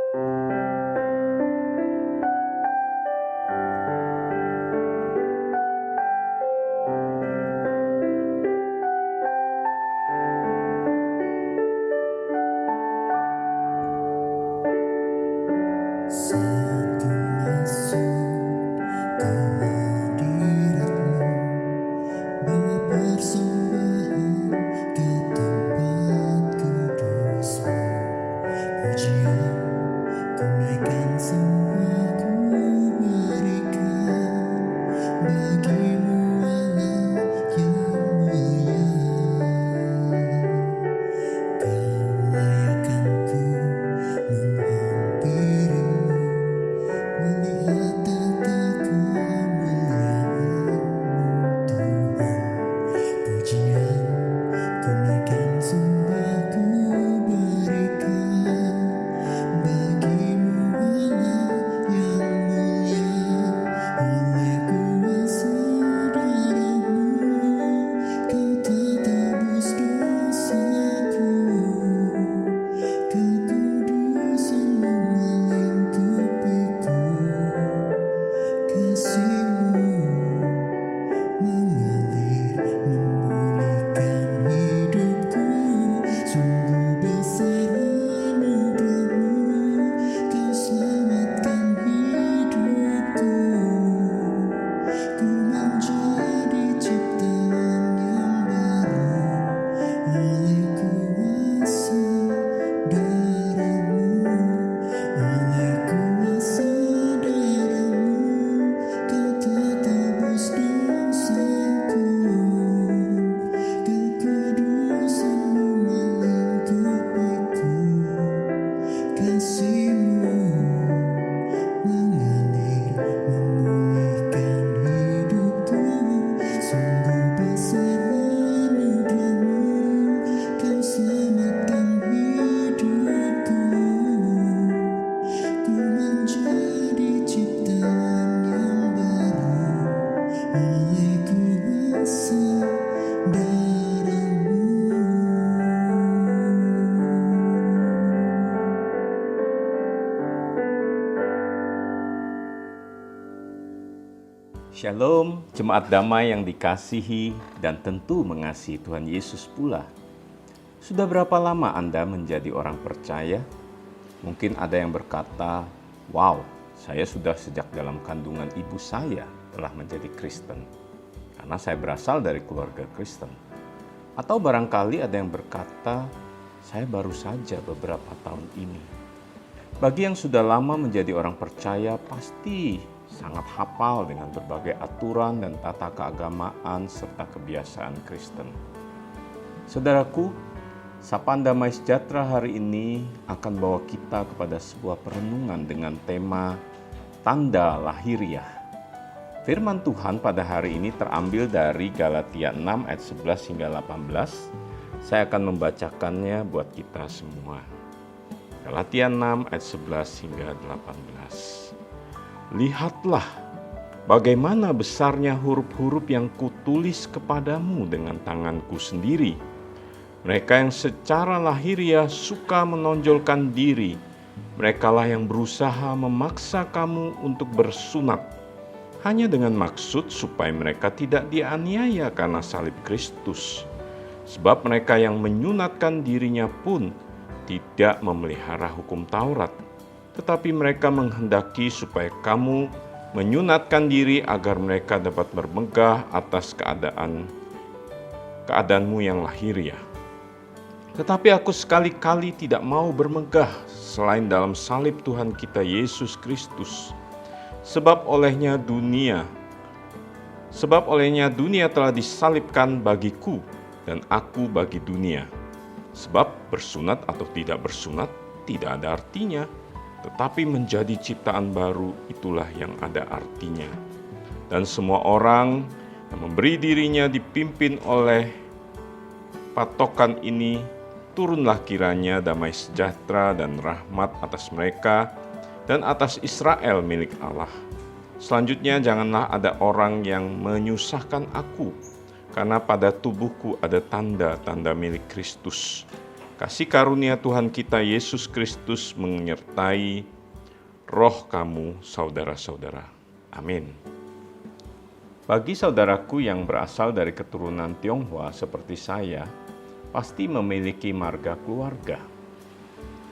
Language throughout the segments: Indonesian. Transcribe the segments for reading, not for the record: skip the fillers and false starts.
Saat ku masuk ke hadirat-Mu, bawa persembahan ke tempat kudus-Mu. Pujian ku naikkan, semua ku berikan bagi-Mu Allah yang mulia. Kau layakkan ku menghampiri-Mu, melihat tata kemuliaan-Mu Tuhan. Pujian ku naikkan, sembah ku berikan bagi-Mu Allah yang mulia. Oleh kuasa darah-Mu Kau telah tebus dosaku. Kekudusan-Mu melingkupiku. Kasih-Mu mengalir memulihkan hidupku. Sungguh besar anugerah-Mu, Kau selamatkan hidupku. Ku menjadi ciptaan yang baru oleh kuasa darah-Mu. Oleh kuasa darah-Mu Kau telah tebus dosaku. Kekudusan-Mu melingkupiku. Kasih-Mu mengalir memulihkan hidupku. Sungguh besar anugerah-Mu, Kau selamatkan hidupku. Ku menjadi ciptaan yang baru oleh kuasa darah-Mu. Shalom, jemaat damai yang dikasihi dan tentu mengasihi Tuhan Yesus pula. Sudah berapa lama Anda menjadi orang percaya? Mungkin ada yang berkata, wow, saya sudah sejak dalam kandungan ibu saya telah menjadi Kristen, karena saya berasal dari keluarga Kristen. Atau barangkali ada yang berkata, saya baru saja beberapa tahun ini. Bagi yang sudah lama menjadi orang percaya, pasti sangat hafal dengan berbagai aturan dan tata keagamaan serta kebiasaan Kristen. Saudaraku, Sapaan Damai Sejahtera hari ini akan bawa kita kepada sebuah perenungan dengan tema Tanda Lahiriah. Firman Tuhan pada hari ini terambil dari Galatia 6 ayat 11 hingga 18. Saya akan membacakannya buat kita semua. Galatia 6 ayat 11 hingga 18. Lihatlah bagaimana besarnya huruf-huruf yang kutulis kepadamu dengan tanganku sendiri. Mereka yang secara lahiriah suka menonjolkan diri, merekalah yang berusaha memaksa kamu untuk bersunat, hanya dengan maksud supaya mereka tidak dianiaya karena salib Kristus. Sebab mereka yang menyunatkan dirinya pun tidak memelihara hukum Taurat, tetapi mereka menghendaki supaya kamu menyunatkan diri agar mereka dapat bermegah atas keadaanmu yang lahiriah. Tetapi aku sekali-kali tidak mau bermegah selain dalam salib Tuhan kita Yesus Kristus. Sebab olehnya dunia telah disalibkan bagiku dan aku bagi dunia. Sebab bersunat atau tidak bersunat tidak ada artinya, tetapi menjadi ciptaan baru itulah yang ada artinya. Dan semua orang yang memberi dirinya dipimpin oleh patokan ini, turunlah kiranya damai sejahtera dan rahmat atas mereka dan atas Israel milik Allah. Selanjutnya janganlah ada orang yang menyusahkan aku, karena pada tubuhku ada tanda-tanda milik Kristus. Kasih karunia Tuhan kita Yesus Kristus menyertai roh kamu, saudara-saudara. Amin. Bagi saudaraku yang berasal dari keturunan Tionghoa seperti saya, pasti memiliki marga keluarga.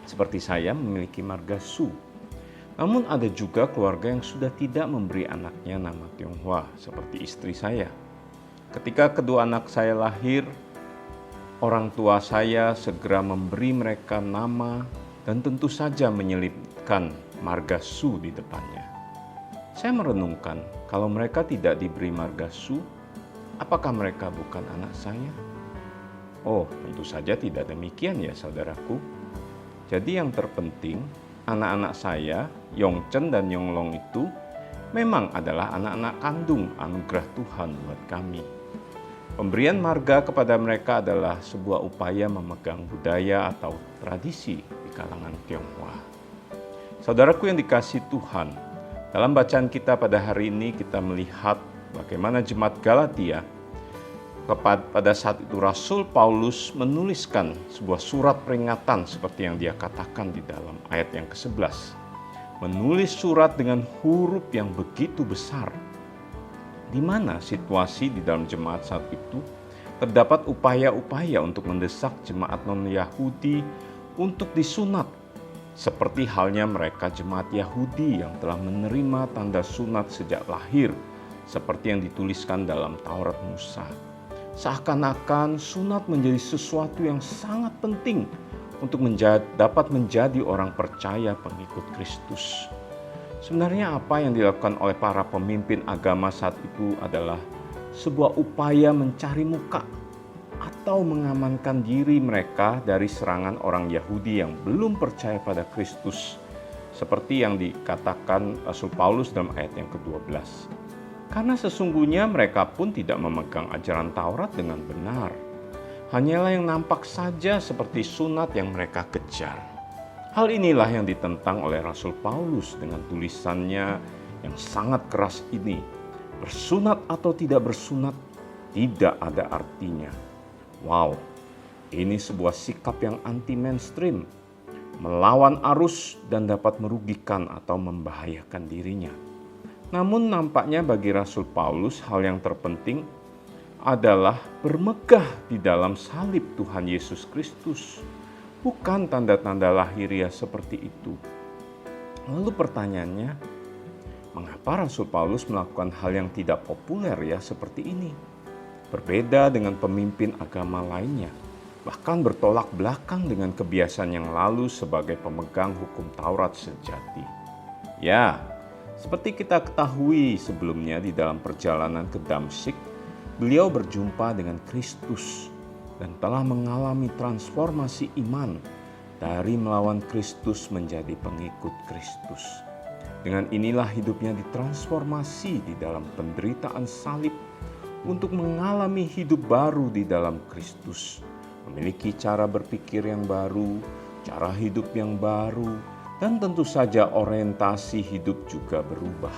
Seperti saya memiliki marga Su. Namun ada juga keluarga yang sudah tidak memberi anaknya nama Tionghoa, seperti istri saya. Ketika kedua anak saya lahir, orang tua saya segera memberi mereka nama dan tentu saja menyelipkan marga Su di depannya. Saya merenungkan, kalau mereka tidak diberi marga Su, apakah mereka bukan anak saya? Oh, tentu saja tidak demikian ya saudaraku. Jadi yang terpenting, anak-anak saya, Yongchen dan Yonglong itu memang adalah anak-anak kandung anugerah Tuhan buat kami. Pemberian marga kepada mereka adalah sebuah upaya memegang budaya atau tradisi di kalangan Tionghoa. Saudaraku yang dikasihi Tuhan, dalam bacaan kita pada hari ini kita melihat bagaimana jemaat Galatia pada saat itu Rasul Paulus menuliskan sebuah surat peringatan seperti yang dia katakan di dalam ayat yang ke-11. Menulis surat dengan huruf yang begitu besar, di mana situasi di dalam jemaat saat itu terdapat upaya-upaya untuk mendesak jemaat non-Yahudi untuk disunat, seperti halnya mereka jemaat Yahudi yang telah menerima tanda sunat sejak lahir, seperti yang dituliskan dalam Taurat Musa. Seakan-akan sunat menjadi sesuatu yang sangat penting untuk dapat menjadi orang percaya pengikut Kristus. Sebenarnya apa yang dilakukan oleh para pemimpin agama saat itu adalah sebuah upaya mencari muka atau mengamankan diri mereka dari serangan orang Yahudi yang belum percaya pada Kristus, seperti yang dikatakan Rasul Paulus dalam ayat yang ke-12. Karena sesungguhnya mereka pun tidak memegang ajaran Taurat dengan benar. Hanyalah yang nampak saja seperti sunat yang mereka kejar. Hal inilah yang ditentang oleh Rasul Paulus dengan tulisannya yang sangat keras ini. Bersunat atau tidak bersunat tidak ada artinya. Wow, ini sebuah sikap yang anti-mainstream, melawan arus dan dapat merugikan atau membahayakan dirinya. Namun nampaknya bagi Rasul Paulus hal yang terpenting adalah bermegah di dalam salib Tuhan Yesus Kristus. Bukan tanda-tanda lahiriah seperti itu. Lalu pertanyaannya, mengapa Rasul Paulus melakukan hal yang tidak populer ya seperti ini? Berbeda dengan pemimpin agama lainnya, bahkan bertolak belakang dengan kebiasaan yang lalu sebagai pemegang hukum Taurat sejati. Ya, seperti kita ketahui sebelumnya di dalam perjalanan ke Damsyik, beliau berjumpa dengan Kristus dan telah mengalami transformasi iman dari melawan Kristus menjadi pengikut Kristus. Dengan inilah hidupnya ditransformasi di dalam penderitaan salib untuk mengalami hidup baru di dalam Kristus, memiliki cara berpikir yang baru, cara hidup yang baru, dan tentu saja orientasi hidup juga berubah.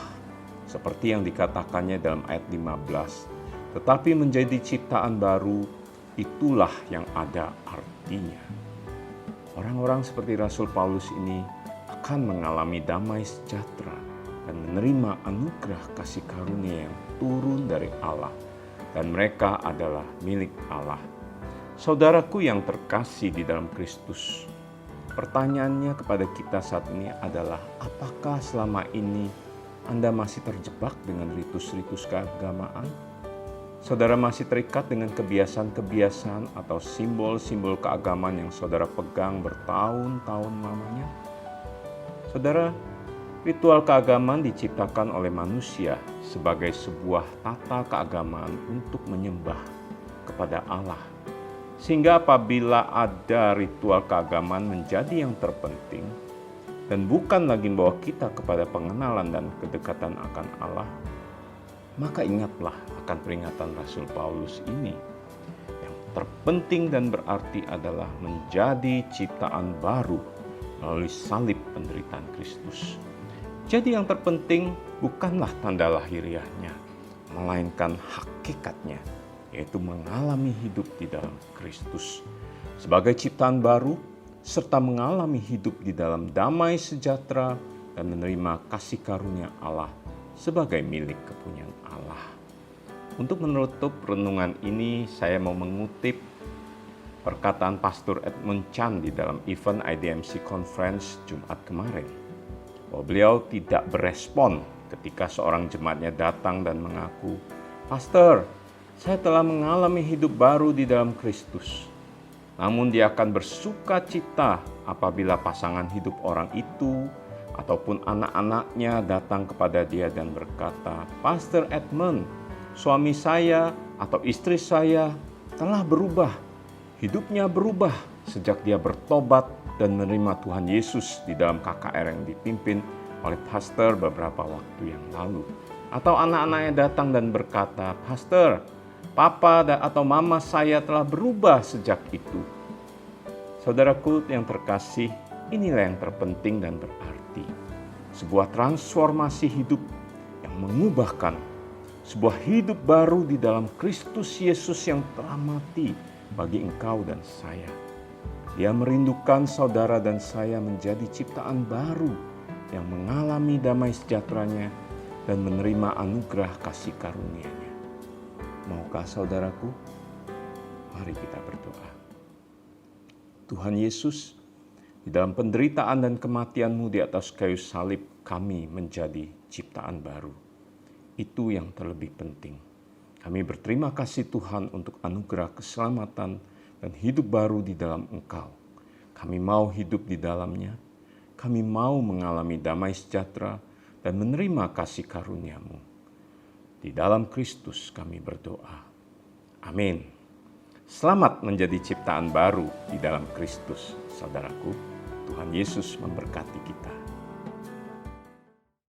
Seperti yang dikatakannya dalam ayat 15, tetapi menjadi ciptaan baru, itulah yang ada artinya. Orang-orang seperti Rasul Paulus ini akan mengalami damai sejahtera dan menerima anugerah kasih karunia yang turun dari Allah, dan mereka adalah milik Allah. Saudaraku yang terkasih di dalam Kristus, pertanyaannya kepada kita saat ini adalah, apakah selama ini Anda masih terjebak dengan ritus-ritus keagamaan? Saudara masih terikat dengan kebiasaan-kebiasaan atau simbol-simbol keagamaan yang saudara pegang bertahun-tahun lamanya? Saudara, ritual keagamaan diciptakan oleh manusia sebagai sebuah tata keagamaan untuk menyembah kepada Allah. Sehingga apabila ada ritual keagamaan menjadi yang terpenting dan bukan lagi membawa kita kepada pengenalan dan kedekatan akan Allah, maka ingatlah akan peringatan Rasul Paulus ini. Yang terpenting dan berarti adalah menjadi ciptaan baru melalui salib penderitaan Kristus. Jadi yang terpenting bukanlah tanda lahiriahnya, melainkan hakikatnya, yaitu mengalami hidup di dalam Kristus. sebagai ciptaan baru, serta mengalami hidup di dalam damai sejahtera dan menerima kasih karunia Allah sebagai milik kepunyaan Allah. Untuk menutup renungan ini, saya mau mengutip perkataan Pastor Edmund Chan di dalam event IDMC Conference Jumat kemarin. Bahwa beliau tidak berespon ketika seorang jemaatnya datang dan mengaku, "Pastor, saya telah mengalami hidup baru di dalam Kristus." Namun dia akan bersuka cita apabila pasangan hidup orang itu ataupun anak-anaknya datang kepada dia dan berkata, "Pastor Edmund, suami saya atau istri saya telah berubah. Hidupnya berubah sejak dia bertobat dan menerima Tuhan Yesus di dalam KKR yang dipimpin oleh pastor beberapa waktu yang lalu." Atau anak-anaknya datang dan berkata, "Pastor, papa atau mama saya telah berubah sejak itu." Saudaraku yang terkasih, inilah yang terpenting dan berarti. Sebuah transformasi hidup yang mengubahkan, sebuah hidup baru di dalam Kristus Yesus yang telah mati bagi engkau dan saya. Dia merindukan saudara dan saya menjadi ciptaan baru yang mengalami damai sejahteranya dan menerima anugerah kasih karunia-Nya. Maukah saudaraku? Mari kita berdoa. Tuhan Yesus, di dalam penderitaan dan kematian-Mu di atas kayu salib, kami menjadi ciptaan baru. Itu yang terlebih penting. Kami berterima kasih Tuhan untuk anugerah keselamatan dan hidup baru di dalam Engkau. Kami mau hidup di dalamnya. Kami mau mengalami damai sejahtera dan menerima kasih karunia-Mu. Di dalam Kristus kami berdoa. Amin. Selamat menjadi ciptaan baru di dalam Kristus, saudaraku. Tuhan Yesus memberkati kita.